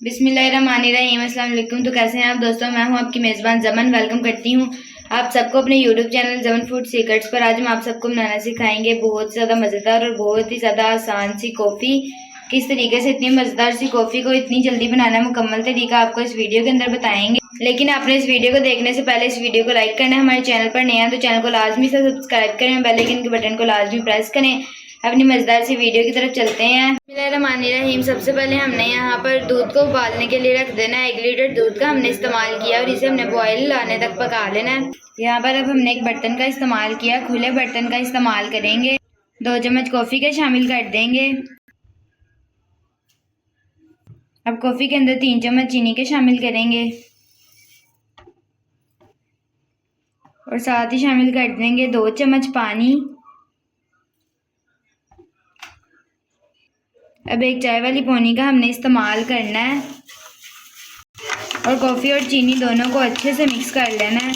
बिस्मिल्लाहिर्रहमानिर्रहीम। अस्सलाम वालेकुम। तो कैसे हैं आप दोस्तों? मैं हूं आपकी मेज़बान जमन। वेलकम करती हूं आप सबको अपने यूट्यूब चैनल जमन फूड सीक्रेट्स पर। आज हम आप सबको बनाना सिखाएंगे बहुत ज़्यादा मज़ेदार और बहुत ही ज़्यादा आसान सी कॉफ़ी। किस तरीके से इतनी मज़ेदार सी कॉफ़ी को इतनी जल्दी बनाना है, मुकम्मल तरीका आपको इस वीडियो के अंदर बताएंगे। लेकिन आपने इस वीडियो को देखने से पहले इस वीडियो को लाइक करना है। हमारे चैनल पर नए हैं तो चैनल को लाजमी से सब्सक्राइब करें, बेल आइकन के बटन को लाजमी प्रेस करें। अपनी मज़ेदार सी वीडियो की तरफ चलते हैं। बिस्मिल्लाहिर्रहमानिर्रहीम। सबसे पहले हमने यहाँ पर दूध को उबालने के लिए रख देना है। 1 लीटर दूध का हमने इस्तेमाल किया और इसे हमने बॉयल आने तक पका लेना है। यहाँ पर अब हमने एक बर्तन का इस्तेमाल किया, खुले बर्तन का इस्तेमाल करेंगे। 2 चम्मच कॉफ़ी के शामिल कर देंगे। अब कॉफ़ी के अंदर 3 चम्मच चीनी के शामिल करेंगे और साथ ही शामिल कर देंगे 2 चम्मच पानी। अब 1 चाय वाली पौनी का हमने इस्तेमाल करना है और कॉफ़ी और चीनी दोनों को अच्छे से मिक्स कर लेना है।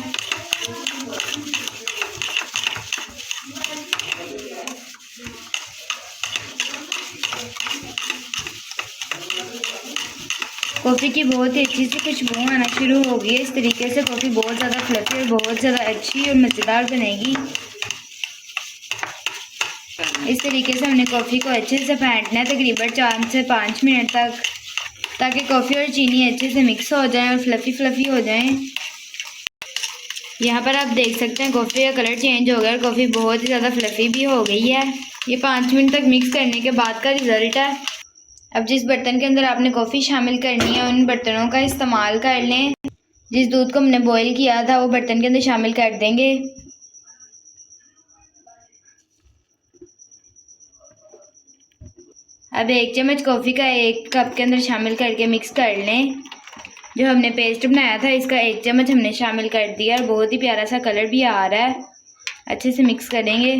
कॉफ़ी की बहुत ही अच्छी सी खुशबू आना शुरू हो गई है। इस तरीके से कॉफ़ी बहुत ज़्यादा फ्लफी और बहुत ज़्यादा अच्छी और मज़ेदार बनेगी। इस तरीके से हमने कॉफ़ी को अच्छे से फेंटना है तकरीबन 4 से 5 मिनट तक, ताकि कॉफ़ी और चीनी अच्छे से मिक्स हो जाए और फ्लफ़ी हो जाए। यहाँ पर आप देख सकते हैं कॉफ़ी का कलर चेंज हो गया और कॉफ़ी बहुत ही ज़्यादा फ्लफ़ी भी हो गई है। ये 5 मिनट तक मिक्स करने के बाद का रिज़ल्ट है। अब जिस बर्तन के अंदर आपने कॉफ़ी शामिल करनी है उन बर्तनों का इस्तेमाल कर लें। जिस दूध को हमने बॉईल किया था वो बर्तन के अंदर शामिल कर देंगे। अब 1 चम्मच कॉफ़ी का 1 कप के अंदर शामिल करके मिक्स कर लें। जो हमने पेस्ट बनाया था इसका 1 चम्मच हमने शामिल कर दिया और बहुत ही प्यारा सा कलर भी आ रहा है। अच्छे से मिक्स करेंगे।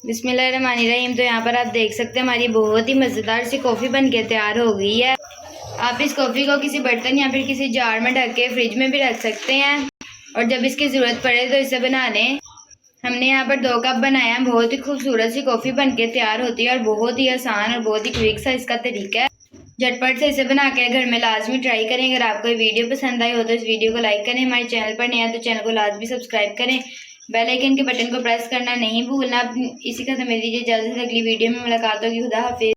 बिस्मिल्लाहिर्रहमानिर्रहीम। तो यहाँ पर आप देख सकते हैं हमारी बहुत ही मज़ेदार सी कॉफ़ी बन के तैयार हो गई है। आप इस कॉफ़ी को किसी बर्तन या फिर किसी जार में ढक के फ्रिज में भी रख सकते हैं और जब इसकी ज़रूरत पड़े तो इसे बना लें। हमने यहाँ पर 2 कप बनाया है। बहुत ही खूबसूरत सी कॉफ़ी बन के तैयार होती है और बहुत ही आसान और बहुत ही क्विक सा इसका तरीका है। झटपट से इसे बना के घर में लाजमी ट्राई करें। अगर आपको ये वीडियो पसंद आई हो तो इस वीडियो को लाइक करें। हमारे चैनल पर नए हैं तो चैनल को लाजमी सब्सक्राइब करें, बेल आइकन के बटन को प्रेस करना नहीं भूलना। इसी के साथ मेरी दीजिए इजाज़त। अगली वीडियो में मुलाकात होगी। खुदा हाफिज़।